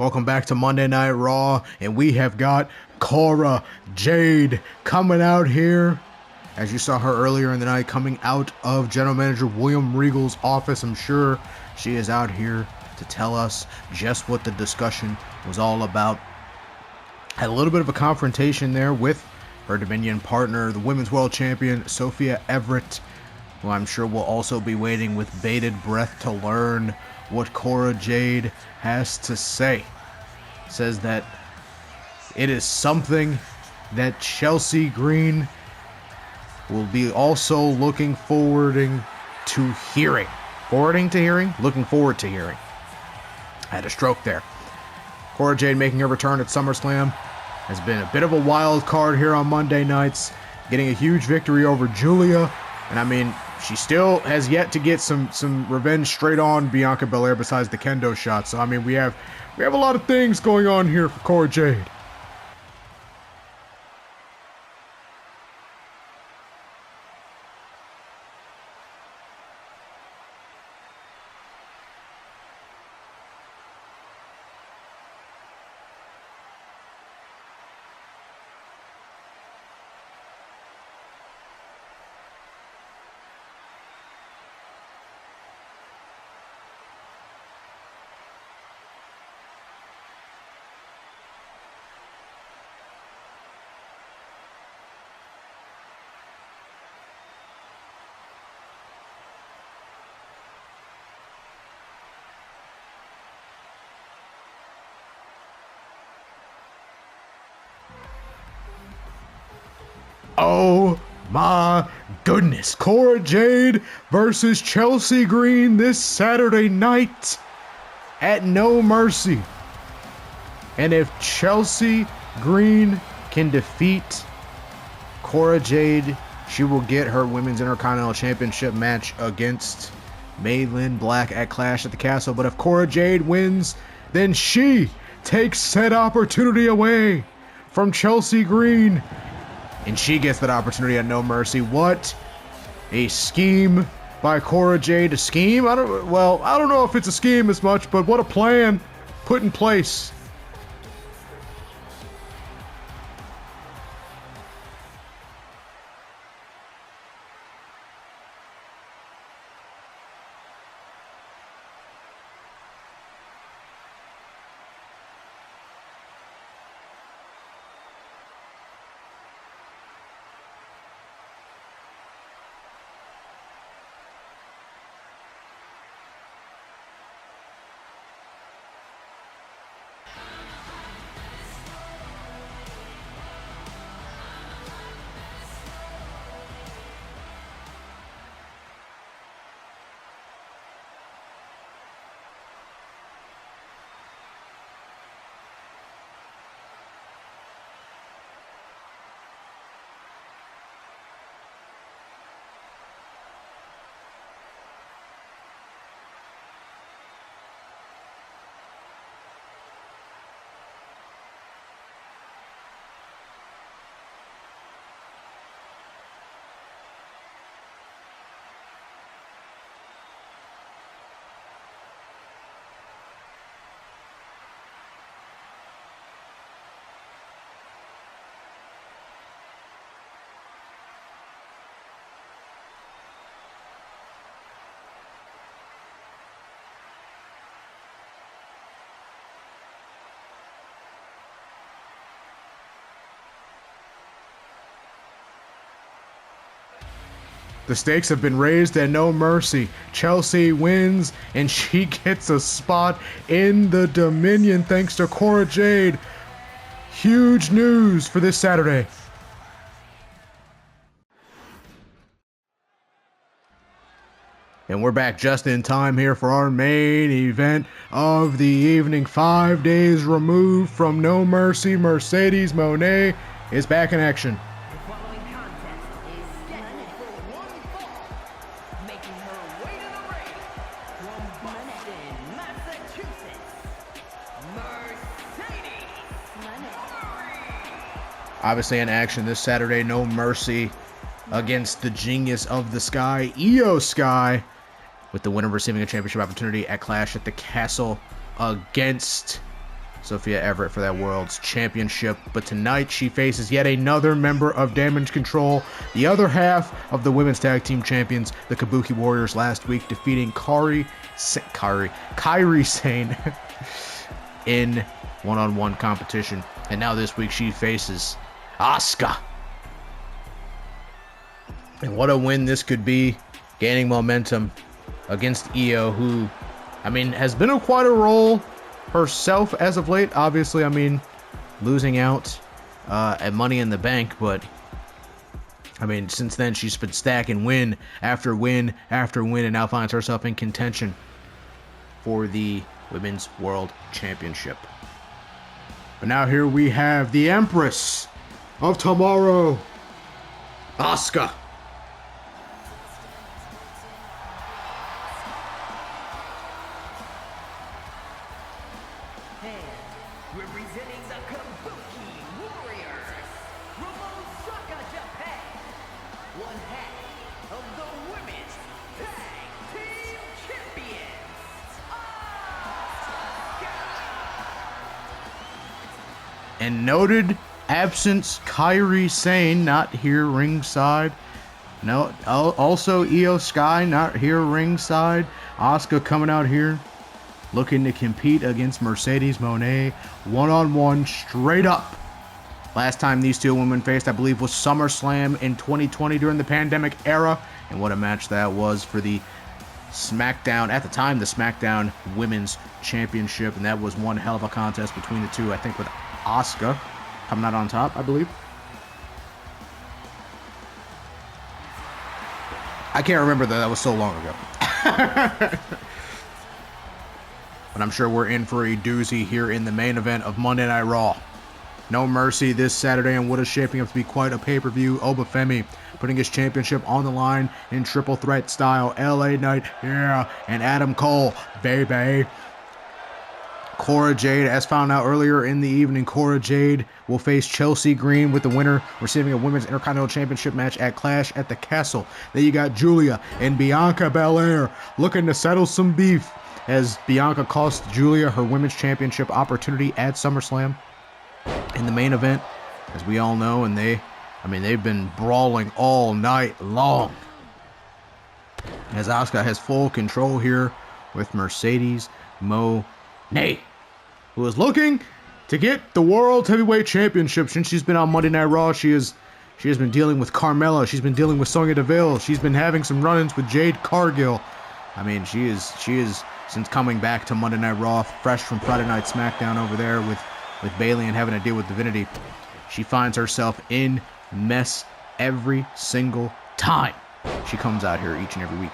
Welcome back to Monday Night Raw, and we have got Cora Jade coming out here. As you saw her earlier in the night, coming out of General Manager William Regal's office. I'm sure she is out here to tell us just what the discussion was all about. Had a little bit of a confrontation there with her Dominion partner, the Women's World Champion, Sophia Everett, who I'm sure will also be waiting with bated breath to learn what Cora Jade has to say. Says that it is something that Chelsea Green will be also looking forwarding to hearing. Looking forward to hearing. I had a stroke there. Cora Jade making her return at SummerSlam has been a bit of a wild card here on Monday nights, getting a huge victory over Julia, and I mean, she still has yet to get some revenge straight on Bianca Belair besides the kendo shot. So I mean, we have a lot of things going on here for Cora Jade. Oh my goodness. Cora Jade versus Chelsea Green this Saturday night at No Mercy. And if Chelsea Green can defeat Cora Jade, she will get her Women's Intercontinental Championship match against Maylin Black at Clash at the Castle. But if Cora Jade wins, then she takes said opportunity away from Chelsea Green. And she gets that opportunity at No Mercy. What a scheme by Cora Jade. A scheme? I don't know if it's a scheme as much, but what a plan put in place. The stakes have been raised at No Mercy. Chelsea wins, and she gets a spot in the Dominion thanks to Cora Jade. Huge news for this Saturday. And we're back just in time here for our main event of the evening. 5 days removed from No Mercy, Mercedes Moné is back in action. Obviously in action this Saturday, No Mercy against the Genius of the Sky, Io Sky, with the winner receiving a championship opportunity at Clash at the Castle against Sophia Everett for that World's Championship. But tonight she faces yet another member of Damage Control, the other half of the Women's Tag Team Champions, the Kabuki Warriors, last week, defeating Kairi Sane in one-on-one competition. And now this week she faces Asuka. And what a win this could be, gaining momentum against Io, who, I mean, has been in quite a role herself as of late. Obviously, I mean, losing out at Money in the Bank, but I mean, since then she's been stacking win after win after win, and now finds herself in contention for the Women's World Championship. But now here we have the Empress of Tomorrow, Asuka. Representing the Kabuki Warriors from Osaka, Japan, one half of the Women's Tag Team Champions, Asuka! And noted absence Kairi Sane, not here ringside. No, also Io Sky, not here ringside. Asuka coming out here looking to compete against Mercedes Moné one-on-one straight up. Last time these two women faced, I believe, was SummerSlam in 2020 during the pandemic era. And what a match that was for the SmackDown, at the time, the SmackDown Women's Championship. And that was one hell of a contest between the two, I think, with Asuka coming out on top, I believe. I can't remember that was so long ago. But I'm sure we're in for a doozy here in the main event of Monday Night Raw. No Mercy this Saturday, and what is shaping up to be quite a pay-per-view. Obafemi putting his championship on the line in triple threat style. LA Knight, yeah, and Adam Cole, baby. Cora Jade, as found out earlier in the evening, Cora Jade will face Chelsea Green, with the winner receiving a Women's Intercontinental Championship match at Clash at the Castle. Then you got Julia and Bianca Belair looking to settle some beef, as Bianca cost Julia her Women's Championship opportunity at SummerSlam in the main event, as we all know. And they've been brawling all night long, as Asuka has full control here with Mercedes Moné, who is looking to get the World Heavyweight Championship. Since she's been on Monday Night Raw, she has been dealing with Carmella. She's been dealing with Sonya Deville. She's been having some run-ins with Jade Cargill. I mean, she is since coming back to Monday Night Raw, fresh from Friday Night SmackDown over there with Bayley and having to deal with Divinity. She finds herself in mess every single time she comes out here each and every week.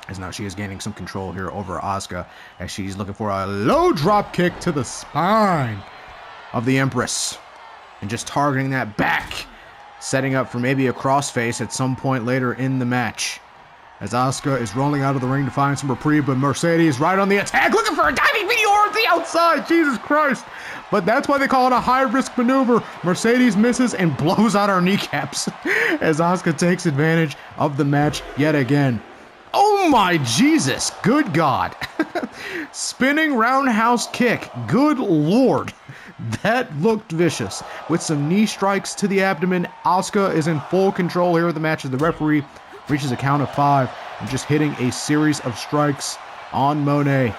As now she is gaining some control here over Asuka, as she's looking for a low drop kick to the spine of the Empress, and just targeting that back, setting up for maybe a crossface at some point later in the match. As Asuka is rolling out of the ring to find some reprieve, but Mercedes right on the attack, looking for a diving meteor at the outside. Jesus Christ. But that's why they call it a high-risk maneuver. Mercedes misses and blows out her kneecaps as Asuka takes advantage of the match yet again. Oh my Jesus, good God. Spinning roundhouse kick, good Lord. That looked vicious. With some knee strikes to the abdomen, Asuka is in full control here of the match as the referee reaches a count of 5 and just hitting a series of strikes on Moné.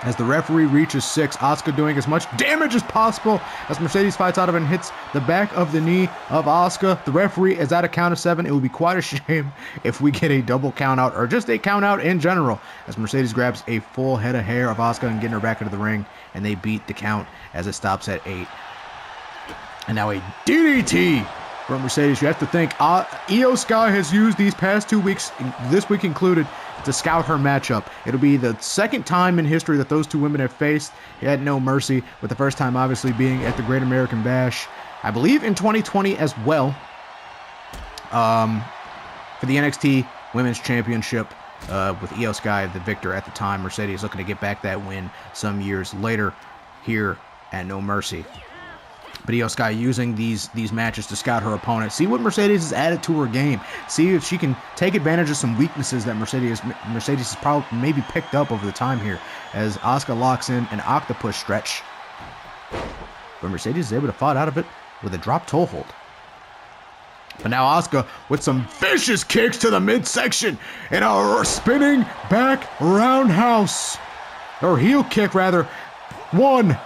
As the referee reaches 6, Asuka doing as much damage as possible as Mercedes fights out of it and hits the back of the knee of Asuka. The referee is at a count of 7. It would be quite a shame if we get a double count out, or just a count out in general, as Mercedes grabs a full head of hair of Asuka and getting her back into the ring, and they beat the count as it stops at 8. And now a DDT from Mercedes. You have to think Io Sky has used these past 2 weeks, this week included, to scout her matchup. It'll be the second time in history that those two women have faced at No Mercy, with the first time obviously being at the Great American Bash, I believe in 2020 as well, for the NXT Women's Championship, with Io Sky the victor at the time. Mercedes looking to get back that win some years later here at No Mercy. But Io Sky using these matches to scout her opponent. See what Mercedes has added to her game. See if she can take advantage of some weaknesses that Mercedes has probably maybe picked up over the time here. As Asuka locks in an octopus stretch. But Mercedes is able to fight out of it with a drop toe hold. But now Asuka with some vicious kicks to the midsection and a spinning back roundhouse. Or heel kick rather. 1,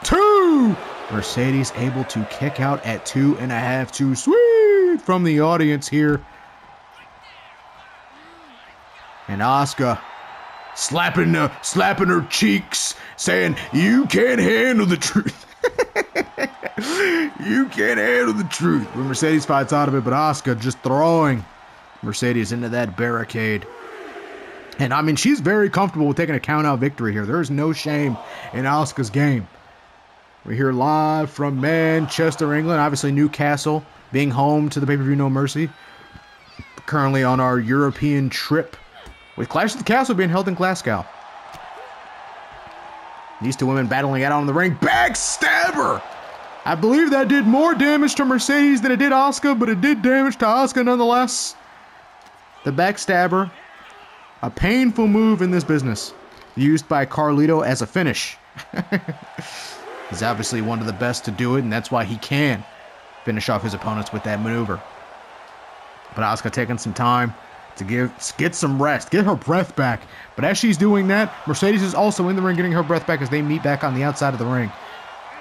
2. Mercedes able to kick out at 2.5. Too sweet from the audience here. And Asuka slapping her cheeks, saying, "You can't handle the truth." You can't handle the truth. But Mercedes fights out of it, but Asuka just throwing Mercedes into that barricade. And I mean, she's very comfortable with taking a count-out victory here. There is no shame in Asuka's game. We're here live from Manchester, England. Obviously, Newcastle being home to the pay-per-view No Mercy. Currently on our European trip, with Clash of the Castle being held in Glasgow. These two women battling out on the ring. Backstabber! I believe that did more damage to Mercedes than it did Asuka, but it did damage to Asuka nonetheless. The backstabber, a painful move in this business, used by Carlito as a finish. He's obviously one of the best to do it, and that's why he can finish off his opponents with that maneuver. But Asuka taking some time to get some rest, get her breath back. But as she's doing that, Mercedes is also in the ring getting her breath back as they meet back on the outside of the ring.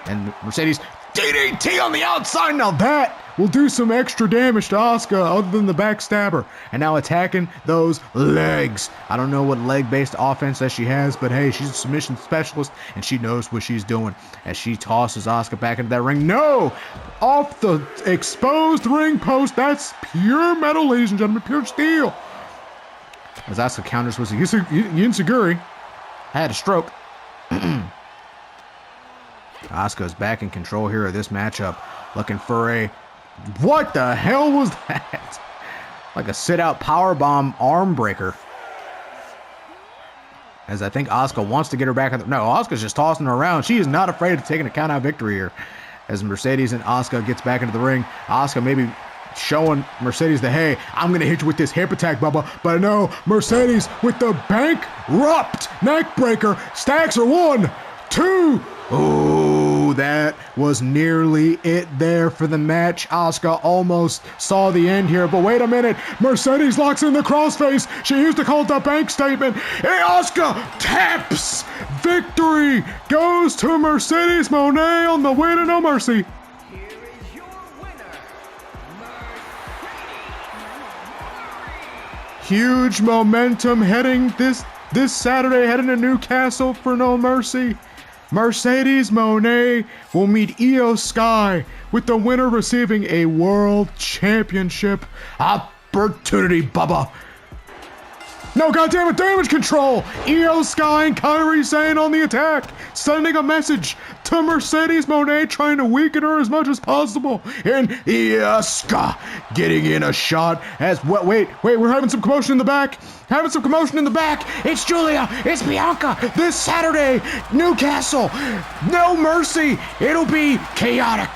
And Mercedes, DDT on the outside. Now that will do some extra damage to Asuka other than the backstabber. And now attacking those legs. I don't know what leg-based offense that she has, but hey, she's a submission specialist and she knows what she's doing. As she tosses Asuka back into that ring. No! Off the exposed ring post. That's pure metal, ladies and gentlemen. Pure steel. As Asuka counters with a Yin-Siguri. I had a stroke. Asuka's back in control here of this matchup. Looking for a... What the hell was that? Like a sit-out powerbomb arm breaker. As I think Asuka wants to get her back. No, Asuka's just tossing her around. She is not afraid of taking a count-out victory here. As Mercedes and Asuka gets back into the ring. Asuka maybe showing Mercedes that, hey, I'm going to hit you with this hip attack, Bubba. But no, Mercedes with the bankrupt neck breaker. Stacks her 1, 2. Oh, that was nearly it there for the match. Asuka almost saw the end here, but wait a minute. Mercedes locks in the crossface. She used to call it the bank statement. Hey, Asuka taps. Victory goes to Mercedes Moné on the way to No Mercy. Here is your winner, Mercedes. Huge momentum heading this Saturday, heading to Newcastle for No Mercy. Mercedes Moné will meet Io Sky, with the winner receiving a World Championship opportunity, Bubba. No, goddammit, damage control! Io Sky and Kairi Sane on the attack, sending a message to Mercedes Moné, trying to weaken her as much as possible. And Io Sky getting in a shot as... Wait, we're having some commotion in the back. It's Julia. It's Bianca. This Saturday, Newcastle. No Mercy. It'll be chaotic.